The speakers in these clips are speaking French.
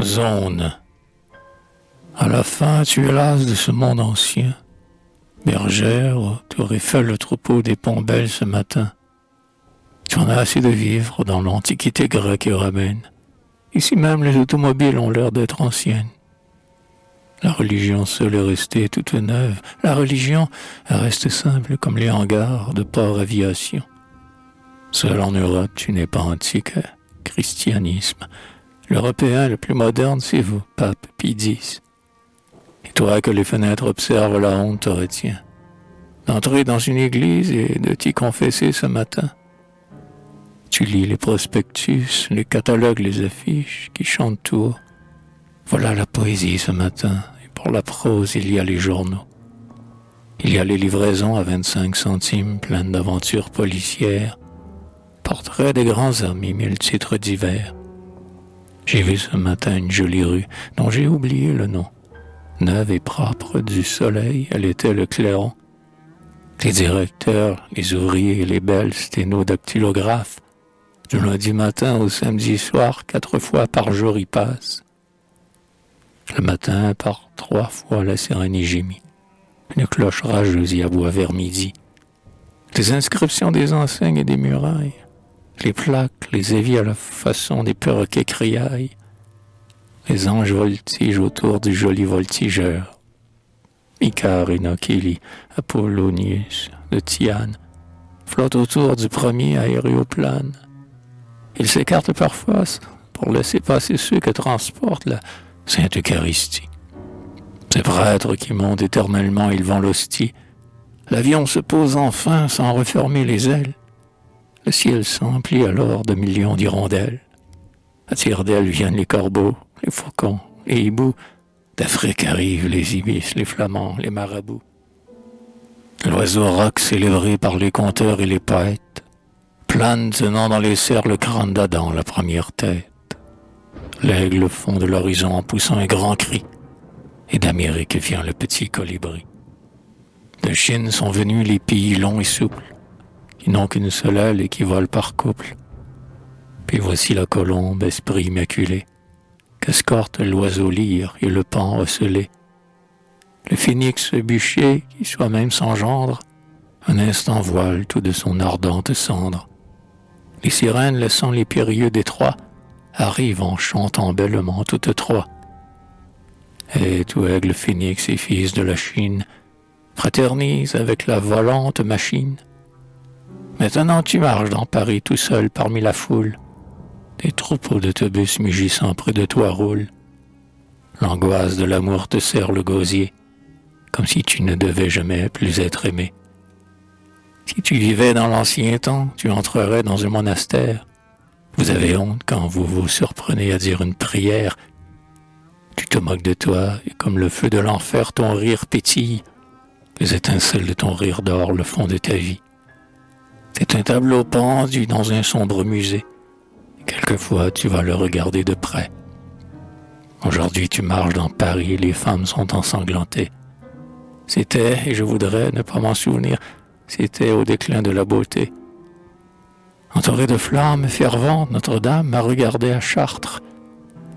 Zone. À la fin, tu es las de ce monde ancien. Bergère, tu aurais fait le troupeau des Pombelles ce matin. Tu en as assez de vivre dans l'antiquité grecque et romaine. Ici même, les automobiles ont l'air d'être anciennes. La religion seule est restée toute neuve. La religion reste simple comme les hangars de port aviation. Seul en Europe, tu n'es pas antique. Christianisme. L'Européen le plus moderne, c'est vous, pape Pie X. Et toi que les fenêtres observent, la honte te retient. D'entrer dans une église et de t'y confesser ce matin. Tu lis les prospectus, les catalogues, les affiches qui chantent tout haut. Voilà la poésie ce matin, et pour la prose, il y a les journaux. Il y a les livraisons à 25 centimes, pleines d'aventures policières, portraits des grands hommes et 1000 titres divers. J'ai vu ce matin une jolie rue dont j'ai oublié le nom. Neuve et propre du soleil, elle était le clairon. Les directeurs, les ouvriers et les belles sténodactylographes, du lundi matin au samedi soir, 4 fois par jour y passent. Le matin, par 3 fois, la Sérénie gémit. Une cloche rageuse y aboie vers midi. Les inscriptions des enseignes et des murailles, les plaques, les éviers à la façon des perroquets criailles. Les anges voltigent autour du joli voltigeur. Icare et Nocili, Apollonius, de Tiane, flottent autour du premier aéroplane. Ils s'écartent parfois pour laisser passer ceux que transporte la Sainte Eucharistie. Ces prêtres qui montent éternellement, ils vont l'hostie. L'avion se pose enfin sans refermer les ailes. Le ciel s'emplit alors de millions d'hirondelles. À tire d'elles viennent les corbeaux, les faucons, les hiboux. D'Afrique arrivent les ibis, les flamands, les marabouts. L'oiseau roc célébré par les conteurs et les poètes plane tenant dans les serres le crâne d'Adam, la première tête. L'aigle fond de l'horizon en poussant un grand cri, et d'Amérique vient le petit colibri. De Chine sont venus les pays longs et souples, qui n'ont qu'une seule aile et qui volent par couple. Puis voici la colombe, esprit immaculé, qu'escorte l'oiseau lyre et le paon ocellé. Le phénix bûcher, qui soi-même s'engendre, un instant voile tout de son ardente cendre. Les sirènes, laissant les périlleux détroits, arrivent en chantant bellement toutes trois. Et tout aigle phénix et fils de la Chine fraternise avec la volante machine. Maintenant tu marches dans Paris tout seul parmi la foule. Des troupeaux d'autobus mugissant près de toi roulent. L'angoisse de l'amour te serre le gosier, comme si tu ne devais jamais plus être aimé. Si tu vivais dans l'ancien temps, tu entrerais dans un monastère. Vous avez honte quand vous vous surprenez à dire une prière. Tu te moques de toi, et comme le feu de l'enfer, ton rire pétille. Les étincelles de ton rire d'or le fond de ta vie. C'est un tableau pendu dans un sombre musée. Quelquefois, tu vas le regarder de près. Aujourd'hui, tu marches dans Paris, les femmes sont ensanglantées. C'était, et je voudrais ne pas m'en souvenir, c'était au déclin de la beauté. Entourée de flammes ferventes, Notre-Dame m'a regardé à Chartres.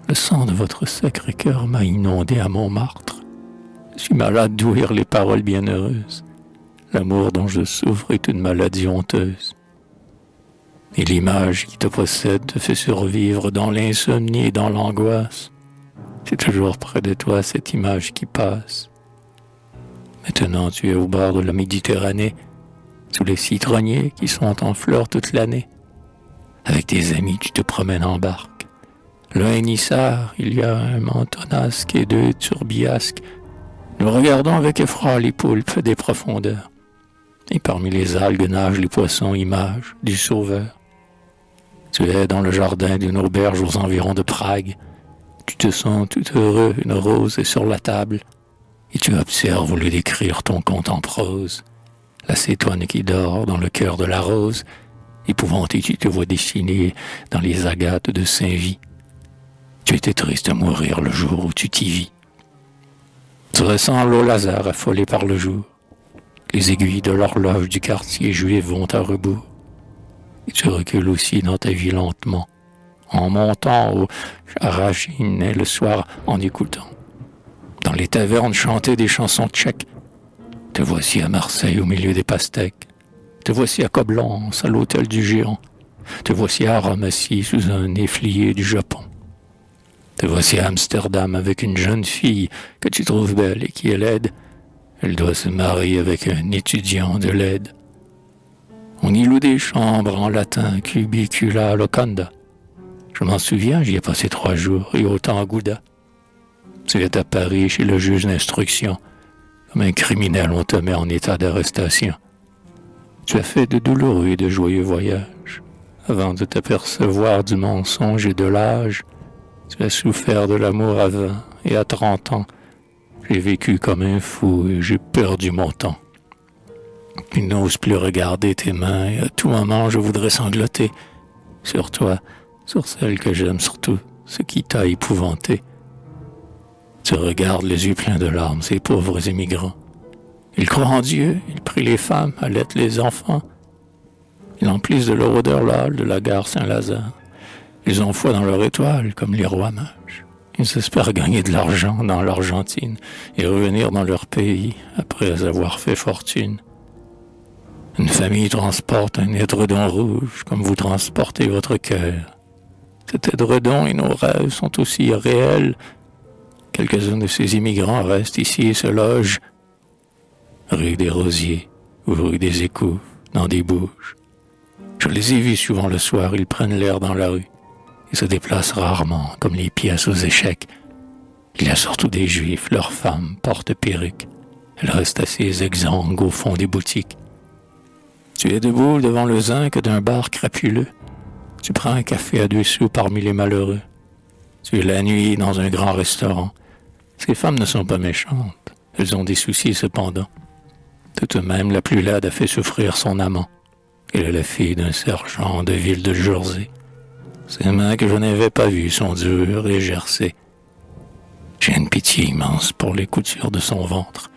Le sang de votre Sacré-Cœur m'a inondé à Montmartre. Je suis malade d'ouïr les paroles bienheureuses. L'amour dont je souffre est une maladie honteuse. Et l'image qui te possède te fait survivre dans l'insomnie et dans l'angoisse. C'est toujours près de toi cette image qui passe. Maintenant tu es au bord de la Méditerranée, sous les citronniers qui sont en fleurs toute l'année. Avec tes amis, tu te promènes en barque. L'un est nissard, il y a un mentonasque et 2 turbiasques. Nous regardons avec effroi les poulpes des profondeurs. Et parmi les algues nagent les poissons, images du Sauveur. Tu es dans le jardin d'une auberge aux environs de Prague. Tu te sens tout heureux, une rose est sur la table. Et tu observes au lieu d'écrire ton conte en prose. La cétoine qui dort dans le cœur de la rose. Épouvanté, tu te vois dessiner dans les agates de Saint-Vie. Tu étais triste à mourir le jour où tu t'y vis. Tu ressens l'eau Lazare affolée par le jour. Les aiguilles de l'horloge du quartier juif vont à rebours. Et tu recules aussi dans ta vie lentement, en montant au Charachine et le soir en écoutant. Dans les tavernes chanter des chansons tchèques. Te voici à Marseille au milieu des pastèques. Te voici à Coblence, à l'hôtel du Géant. Te voici à Rome assis sous un efflier du Japon. Te voici à Amsterdam avec une jeune fille que tu trouves belle et qui est laide. Elle doit se marier avec un étudiant de l'aide. On y loue des chambres en latin, cubicula locanda. Je m'en souviens, j'y ai passé 3 jours et autant à Gouda. Tu es à Paris chez le juge d'instruction. Comme un criminel, on te met en état d'arrestation. Tu as fait de douloureux et de joyeux voyages. Avant de t'apercevoir du mensonge et de l'âge, tu as souffert de l'amour à 20 et à 30 ans. J'ai vécu comme un fou et j'ai perdu mon temps. Je n'ose plus regarder tes mains et à tout moment je voudrais sangloter. Sur toi, sur celle que j'aime surtout, ce qui t'a épouvanté. Tu regardes les yeux pleins de larmes, ces pauvres émigrants. Ils croient en Dieu, ils prient les femmes, allaitent les enfants. Ils emplissent de leur odeur l'hall de la gare Saint-Lazare. Ils ont foi dans leur étoile, comme les rois mages. Ils espèrent gagner de l'argent dans l'Argentine et revenir dans leur pays après avoir fait fortune. Une famille transporte un édredon rouge comme vous transportez votre cœur. Cet édredon et nos rêves sont aussi réels. Quelques-uns de ces immigrants restent ici et se logent rue des Rosiers ou rue des Écouves, dans des bouges. Je les ai vus souvent le soir, ils prennent l'air dans la rue. Ils se déplacent rarement, comme les pièces aux échecs. Il y a surtout des Juifs, leurs femmes portent perruques. Elles restent assises exsangues au fond des boutiques. Tu es debout devant le zinc d'un bar crapuleux. Tu prends un café à 2 sous parmi les malheureux. Tu es la nuit dans un grand restaurant. Ces femmes ne sont pas méchantes. Elles ont des soucis cependant. Tout de même, la plus laide a fait souffrir son amant. Elle est la fille d'un sergent de ville de Jersey. Ses mains que je n'avais pas vues sont dures et gercées. J'ai une pitié immense pour les coutures de son ventre.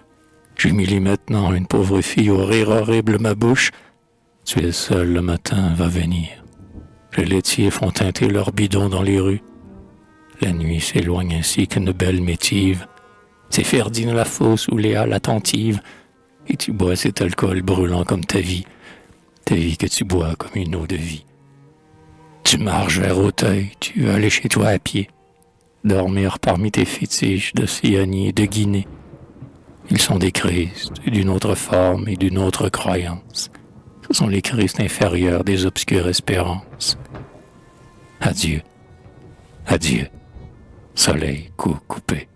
J'humilie maintenant une pauvre fille au rire horrible ma bouche. Tu es seul, le matin va venir. Les laitiers font teinter leurs bidons dans les rues. La nuit s'éloigne ainsi qu'une belle métive. C'est Ferdinand la fausse ou Léa l'attentive. Et tu bois cet alcool brûlant comme ta vie que tu bois comme une eau de vie. Tu marches vers Auteuil, tu veux aller chez toi à pied, dormir parmi tes fétiches de Sianie et de Guinée. Ils sont des Christ, d'une autre forme et d'une autre croyance. Ce sont les Christ inférieurs des obscures espérances. Adieu, adieu, soleil coupé.